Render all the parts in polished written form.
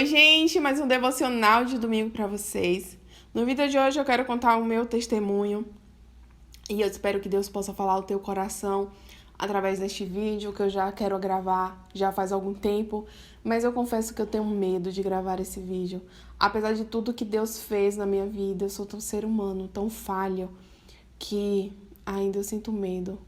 Oi, gente, mais um devocional de domingo para vocês. No vídeo de hoje eu quero contar o meu testemunho e eu espero que Deus possa falar ao teu coração através deste vídeo que eu já quero gravar já faz algum tempo, mas eu confesso que eu tenho medo de gravar esse vídeo. Apesar de tudo que Deus fez na minha vida, eu sou tão ser humano, tão falho, que ainda eu sinto medo.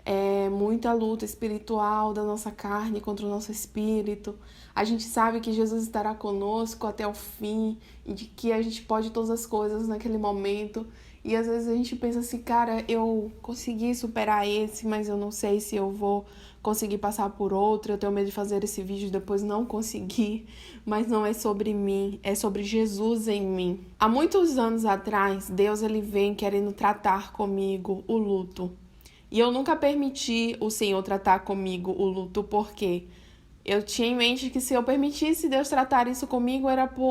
É muita luta espiritual da nossa carne contra o nosso espírito. A gente sabe que Jesus estará conosco até o fim e de que a gente pode todas as coisas naquele momento. E às vezes a gente pensa assim, cara, eu consegui superar esse, mas eu não sei se eu vou conseguir passar por outro. Eu tenho medo de fazer esse vídeo e depois não conseguir. Mas não é sobre mim, é sobre Jesus em mim. Há muitos anos atrás, Deus ele vem querendo tratar comigo o luto. E eu nunca permiti o Senhor tratar comigo o luto, porque eu tinha em mente que se eu permitisse Deus tratar isso comigo,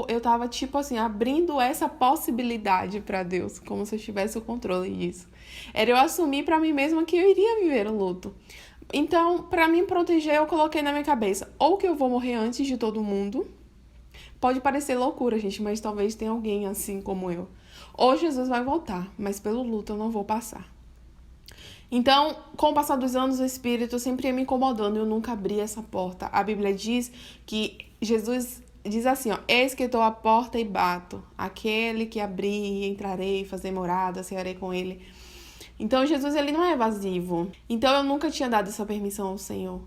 eu tava, tipo assim, abrindo essa possibilidade para Deus, como se eu tivesse o controle disso. Era eu assumir para mim mesma que eu iria viver o luto. Então, para me proteger, eu coloquei na minha cabeça, ou que eu vou morrer antes de todo mundo. Pode parecer loucura, gente, mas talvez tenha alguém assim como eu. Ou Jesus vai voltar, mas pelo luto eu não vou passar. Então, com o passar dos anos, o Espírito sempre ia me incomodando e eu nunca abri essa porta. A Bíblia diz que Jesus diz assim, ó, eis que estou à porta e bato. Aquele que abrir, entrarei, fazer morada, cearei com ele. Então, Jesus, ele não é evasivo. Então, eu nunca tinha dado essa permissão ao Senhor.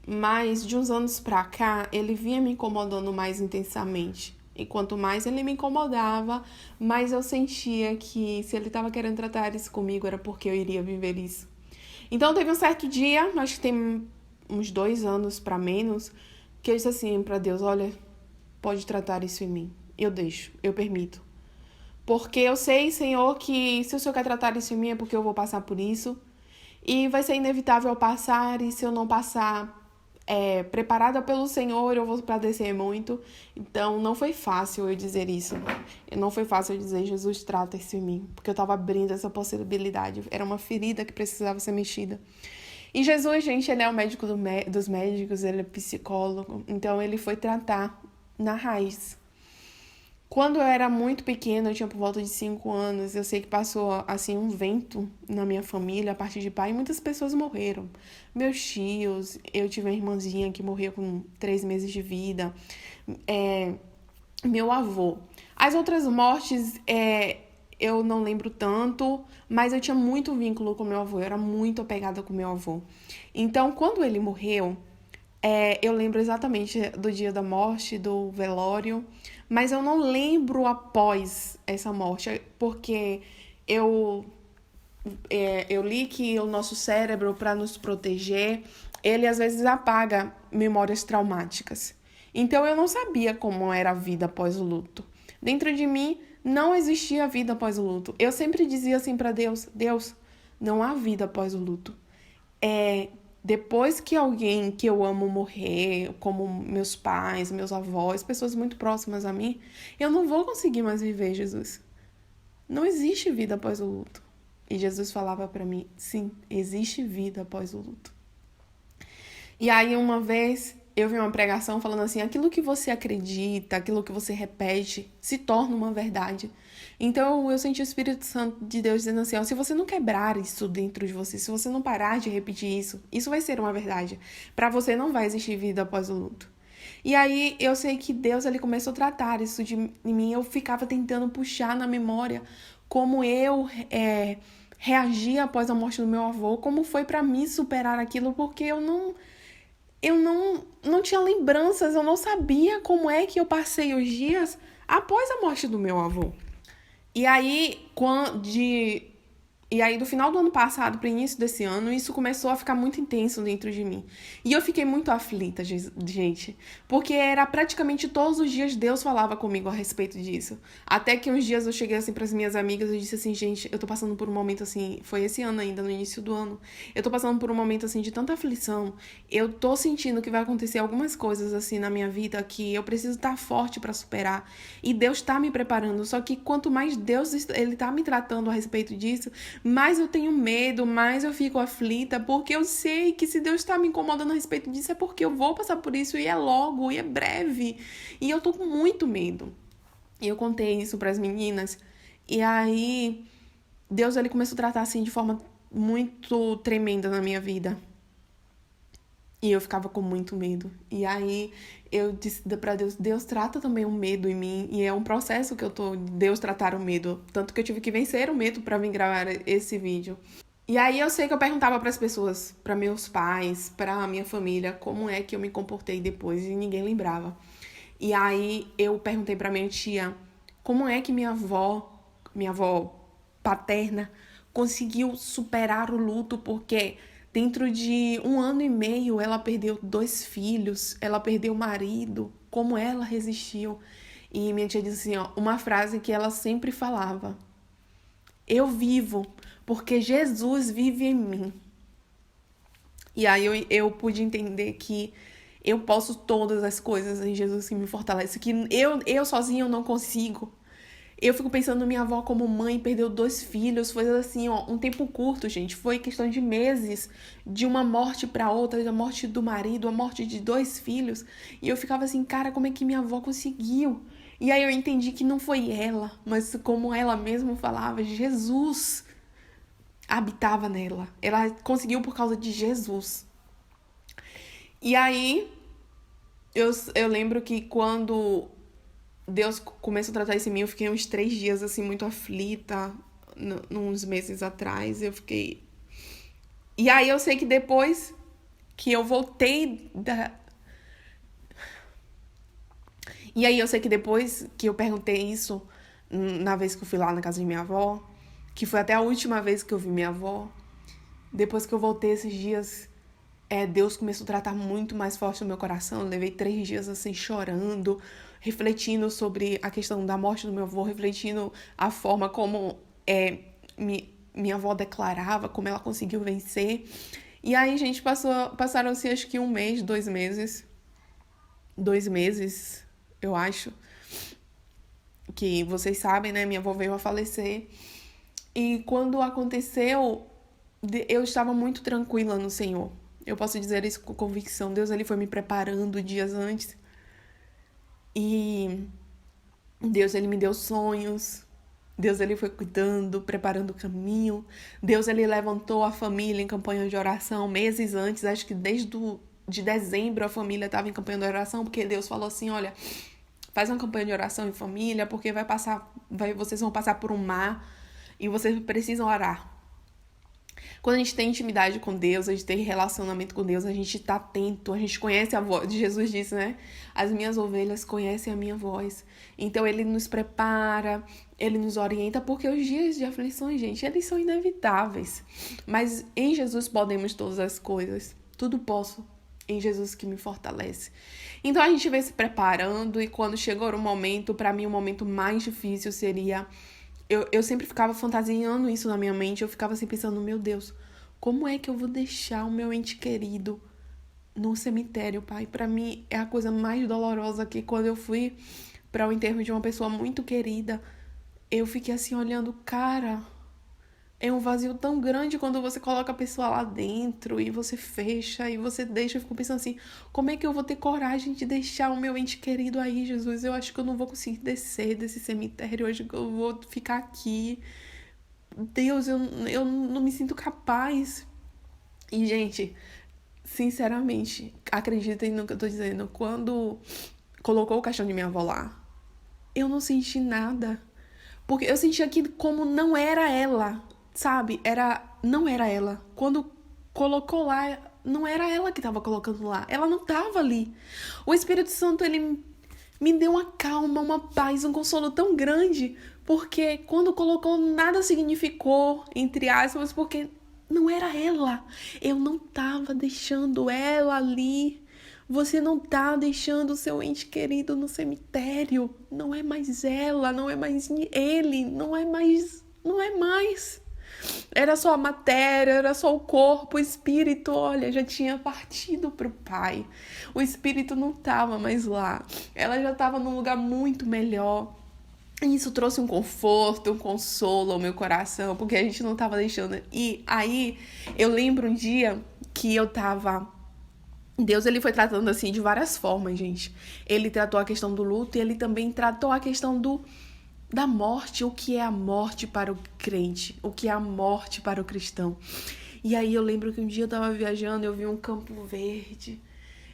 Mas, de uns anos pra cá, ele vinha me incomodando mais intensamente. E quanto mais ele me incomodava, mais eu sentia que se ele estava querendo tratar isso comigo era porque eu iria viver isso. Então teve um certo dia, acho que tem uns 2 anos para menos, que eu disse assim para Deus, olha, pode tratar isso em mim. Eu deixo, eu permito. Porque eu sei, Senhor, que se o Senhor quer tratar isso em mim é porque eu vou passar por isso. E vai ser inevitável eu passar, e se eu não passar preparada pelo Senhor, eu vou padecer muito. Então, não foi fácil eu dizer isso. Não foi fácil eu dizer, Jesus, trata isso em mim. Porque eu estava abrindo essa possibilidade. Era uma ferida que precisava ser mexida. E Jesus, gente, ele é o médico dos médicos, ele é psicólogo. Então, ele foi tratar na raiz. Quando eu era muito pequena, eu tinha por volta de 5 anos, eu sei que passou, assim, um vento na minha família, a partir de pai, e muitas pessoas morreram. Meus tios, eu tive uma irmãzinha que morreu com 3 meses de vida, meu avô. As outras mortes, eu não lembro tanto, mas eu tinha muito vínculo com meu avô, eu era muito apegada com meu avô. Então, quando ele morreu, eu lembro exatamente do dia da morte, do velório, mas eu não lembro após essa morte, porque eu, eu li que o nosso cérebro, para nos proteger, ele às vezes apaga memórias traumáticas. Então eu não sabia como era a vida após o luto. Dentro de mim não existia vida após o luto. Eu sempre dizia assim para Deus, Deus, não há vida após o luto. Depois que alguém que eu amo morrer, como meus pais, meus avós, pessoas muito próximas a mim, eu não vou conseguir mais viver, Jesus. Não existe vida após o luto. E Jesus falava para mim, sim, existe vida após o luto. E aí uma vez eu vi uma pregação falando assim, aquilo que você acredita, aquilo que você repete, se torna uma verdade. Então eu senti o Espírito Santo de Deus dizendo assim, ó, se você não quebrar isso dentro de você, se você não parar de repetir isso, isso vai ser uma verdade. Para você não vai existir vida após o luto. E aí eu sei que Deus ele começou a tratar isso de mim, eu ficava tentando puxar na memória como eu reagi após a morte do meu avô, como foi para mim superar aquilo, porque eu não tinha lembranças, eu não sabia como é que eu passei os dias após a morte do meu avô. E aí, do final do ano passado para o início desse ano, isso começou a ficar muito intenso dentro de mim. E eu fiquei muito aflita, gente, porque era praticamente todos os dias Deus falava comigo a respeito disso. Até que uns dias eu cheguei assim para as minhas amigas e disse assim, gente, eu tô passando por um momento assim, foi esse ano ainda, no início do ano, eu tô passando por um momento assim de tanta aflição, eu tô sentindo que vai acontecer algumas coisas assim na minha vida que eu preciso estar forte para superar. E Deus tá me preparando, só que quanto mais Deus ele tá me tratando a respeito disso, mais eu tenho medo, mais eu fico aflita, porque eu sei que se Deus está me incomodando a respeito disso é porque eu vou passar por isso e é logo, e é breve. E eu tô com muito medo. E eu contei isso para as meninas. E aí, Deus ele começou a tratar assim de forma muito tremenda na minha vida. E eu ficava com muito medo. E aí eu disse pra Deus, Deus trata também o medo em mim. E é um processo que eu tô, Deus tratar o medo. Tanto que eu tive que vencer o medo pra vir gravar esse vídeo. E aí eu sei que eu perguntava pras pessoas, pra meus pais, pra minha família, como é que eu me comportei depois. E ninguém lembrava. E aí eu perguntei pra minha tia, como é que minha avó paterna, conseguiu superar o luto, porque dentro de 1 ano e meio ela perdeu 2 filhos, ela perdeu o marido, como ela resistiu. E minha tia disse assim, ó, uma frase que ela sempre falava: eu vivo porque Jesus vive em mim. E aí eu pude entender que eu posso todas as coisas em Jesus que me fortalece, que eu sozinha eu não consigo. Eu fico pensando na minha avó como mãe, perdeu 2 filhos, foi assim, ó, um tempo curto, gente. Foi questão de meses, de uma morte para outra, da morte do marido, a morte de 2 filhos. E eu ficava assim, cara, como é que minha avó conseguiu? E aí eu entendi que não foi ela, mas como ela mesma falava, Jesus habitava nela. Ela conseguiu por causa de Jesus. E aí, eu lembro que quando Deus começou a tratar isso em mim, eu fiquei uns 3 dias, assim, muito aflita, uns meses atrás, eu fiquei... E aí eu sei que depois que eu voltei da... E aí eu sei que depois que eu perguntei isso, na vez que eu fui lá na casa de minha avó, que foi até a última vez que eu vi minha avó, depois que eu voltei esses dias, Deus começou a tratar muito mais forte no meu coração. Eu levei 3 dias assim chorando, refletindo sobre a questão da morte do meu avô, refletindo a forma como minha avó declarava, como ela conseguiu vencer. E aí, gente, passaram-se acho que 1 mês, 2 meses. 2 meses, eu acho. Que vocês sabem, né? Minha avó veio a falecer. E quando aconteceu, eu estava muito tranquila no Senhor. Eu posso dizer isso com convicção. Deus ele foi me preparando dias antes. E Deus ele me deu sonhos. Deus ele foi cuidando, preparando o caminho. Deus ele levantou a família em campanha de oração meses antes. Acho que de dezembro a família estava em campanha de oração, porque Deus falou assim, olha, faz uma campanha de oração em família, porque vocês vão passar por um mar e vocês precisam orar. Quando a gente tem intimidade com Deus, a gente tem relacionamento com Deus, a gente tá atento, a gente conhece a voz. Jesus disse, né? As minhas ovelhas conhecem a minha voz. Então, ele nos prepara, ele nos orienta, porque os dias de aflições, gente, eles são inevitáveis. Mas em Jesus podemos todas as coisas. Tudo posso em Jesus que me fortalece. Então, a gente vem se preparando e quando chegou o momento, para mim, o momento mais difícil seria... Eu sempre ficava fantasiando isso na minha mente. Eu ficava assim pensando, meu Deus, como é que eu vou deixar o meu ente querido no cemitério, pai? Pra mim é a coisa mais dolorosa que quando eu fui para o enterro de uma pessoa muito querida, eu fiquei assim olhando, cara, é um vazio tão grande quando você coloca a pessoa lá dentro e você fecha e você deixa. Eu fico pensando assim, como é que eu vou ter coragem de deixar o meu ente querido aí, Jesus? Eu acho que eu não vou conseguir descer desse cemitério hoje, que eu vou ficar aqui. Deus, eu não me sinto capaz. E, gente, sinceramente, acreditem no que eu tô dizendo. Quando colocou o caixão de minha avó lá, eu não senti nada. Porque eu sentia que como não era ela, sabe? Não era ela. Quando colocou lá, não era ela que estava colocando lá. Ela não estava ali. O Espírito Santo, ele me deu uma calma, uma paz, um consolo tão grande. Porque quando colocou, nada significou, entre aspas, porque não era ela. Eu não estava deixando ela ali. Você não tá deixando o seu ente querido no cemitério. Não é mais ela, não é mais ele, não é mais. Era só a matéria, era só o corpo, o espírito, olha, já tinha partido pro Pai. O espírito não tava mais lá. Ela já tava num lugar muito melhor. E isso trouxe um conforto, um consolo ao meu coração, porque a gente não tava deixando. E aí, eu lembro um dia que eu tava... Deus, ele foi tratando assim de várias formas, gente. Ele tratou a questão do luto e ele também tratou a questão da morte, o que é a morte para o crente, o que é a morte para o cristão. E aí eu lembro que um dia eu tava viajando, eu vi um campo verde.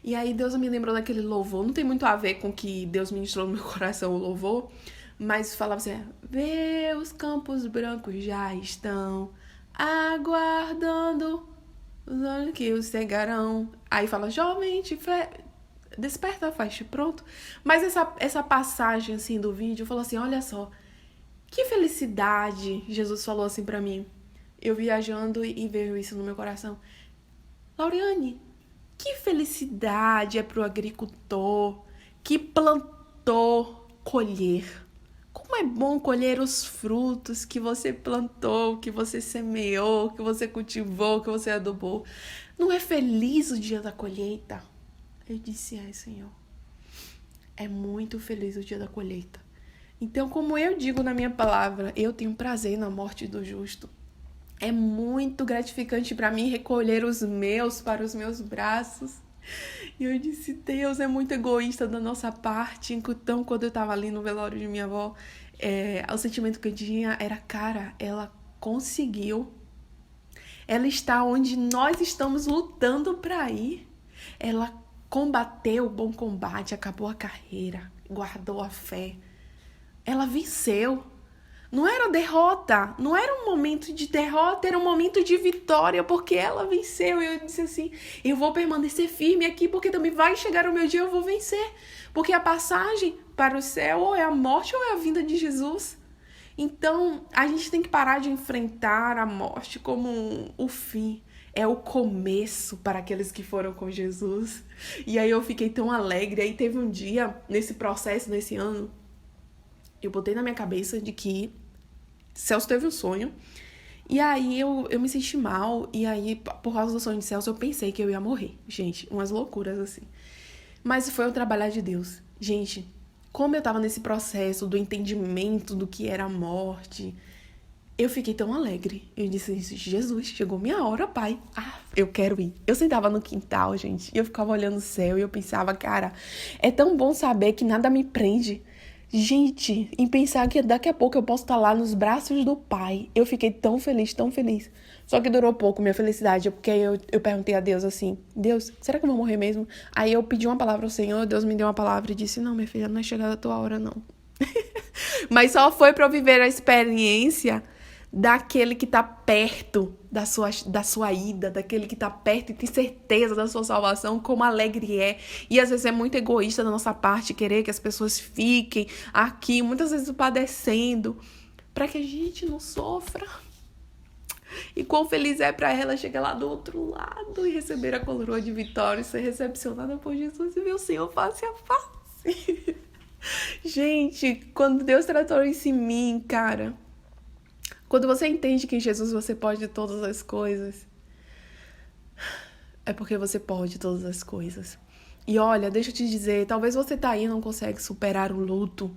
E aí Deus me lembrou daquele louvor. Não tem muito a ver com que Deus ministrou no meu coração o louvor, mas falava assim: vê, os campos brancos já estão aguardando os olhos que os cegarão. Aí fala: jovem, desperta, faz pronto. Mas essa passagem assim do vídeo falou assim: olha só, que felicidade. Jesus falou assim pra mim, eu viajando e vejo isso no meu coração. Lauriane, que felicidade é pro agricultor que plantou colher. Como é bom colher os frutos que você plantou, que você semeou, que você cultivou, que você adubou. Não é feliz o dia da colheita? Eu disse: ai, Senhor, é muito feliz o dia da colheita. Então, como eu digo na minha palavra, eu tenho prazer na morte do justo. É muito gratificante para mim recolher os meus para os meus braços. E eu disse: Deus, é muito egoísta da nossa parte. Então, quando eu tava ali no velório de minha avó, o sentimento que eu tinha era: cara, ela conseguiu. Ela está onde nós estamos lutando para ir. Ela combateu o bom combate, acabou a carreira, guardou a fé. Ela venceu. Não era derrota, não era um momento de derrota, era um momento de vitória, porque ela venceu. E eu disse assim: eu vou permanecer firme aqui, porque também vai chegar o meu dia, eu vou vencer. Porque a passagem para o céu ou é a morte ou é a vinda de Jesus. Então, a gente tem que parar de enfrentar a morte como o fim. É o começo para aqueles que foram com Jesus. E aí eu fiquei tão alegre. Aí teve um dia, nesse processo, nesse ano, eu botei na minha cabeça de que Celso teve um sonho. E aí eu me senti mal. E aí, por causa do sonho de Celso, eu pensei que eu ia morrer. Gente, umas loucuras assim. Mas foi um trabalhar de Deus. Gente, como eu tava nesse processo do entendimento do que era a morte, eu fiquei tão alegre. Eu disse: Jesus, chegou minha hora, pai. Eu quero ir. Eu sentava no quintal, gente, e eu ficava olhando o céu e eu pensava: cara, é tão bom saber que nada me prende. Gente, em pensar que daqui a pouco eu posso estar lá nos braços do pai. Eu fiquei tão feliz, tão feliz. Só que durou pouco minha felicidade, porque eu perguntei a Deus assim: Deus, será que eu vou morrer mesmo? Aí eu pedi uma palavra ao Senhor, Deus me deu uma palavra e disse: não, minha filha, não é chegada a tua hora, não. Mas só foi pra eu viver a experiência daquele que tá perto da sua ida, daquele que tá perto e tem certeza da sua salvação, como alegre é. E às vezes é muito egoísta da nossa parte querer que as pessoas fiquem aqui, muitas vezes padecendo, para que a gente não sofra. E quão feliz é para ela chegar lá do outro lado e receber a coroa de vitória e ser recepcionada por Jesus e ver o Senhor face a face. Gente, quando Deus tratou isso em mim, cara, quando você entende que em Jesus você pode todas as coisas, é porque você pode todas as coisas. E olha, deixa eu te dizer, talvez você tá aí e não consegue superar o luto.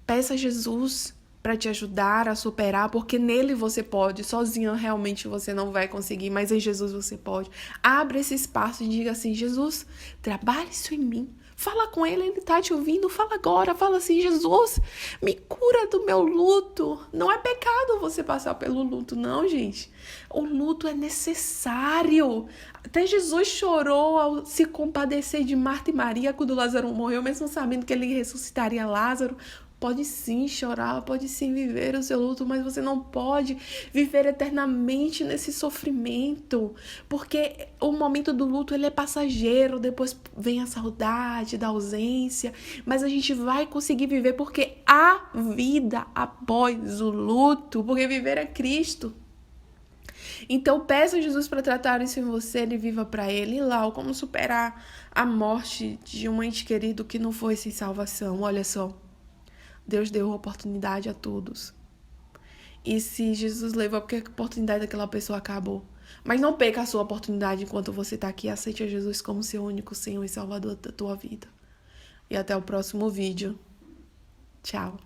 Peça a Jesus para te ajudar a superar, porque nele você pode. Sozinho realmente você não vai conseguir, mas em Jesus você pode. Abre esse espaço e diga assim: Jesus, trabalhe isso em mim. Fala com ele tá te ouvindo. Fala agora, fala assim: Jesus, me cura do meu luto. Não é pecado você passar pelo luto, não, gente. O luto é necessário. Até Jesus chorou ao se compadecer de Marta e Maria quando Lázaro morreu, mesmo sabendo que ele ressuscitaria Lázaro. Pode sim chorar, pode sim viver o seu luto, mas você não pode viver eternamente nesse sofrimento, porque o momento do luto ele é passageiro, depois vem a saudade da ausência, mas a gente vai conseguir viver porque há vida após o luto, porque viver é Cristo. Então peça a Jesus para tratar isso em você e viva para Ele. E lá, como superar a morte de um ente querido que não foi sem salvação. Olha só. Deus deu oportunidade a todos. E se Jesus levou, porque a oportunidade daquela pessoa acabou. Mas não perca a sua oportunidade enquanto você está aqui. Aceite a Jesus como seu único Senhor e Salvador da tua vida. E até o próximo vídeo. Tchau.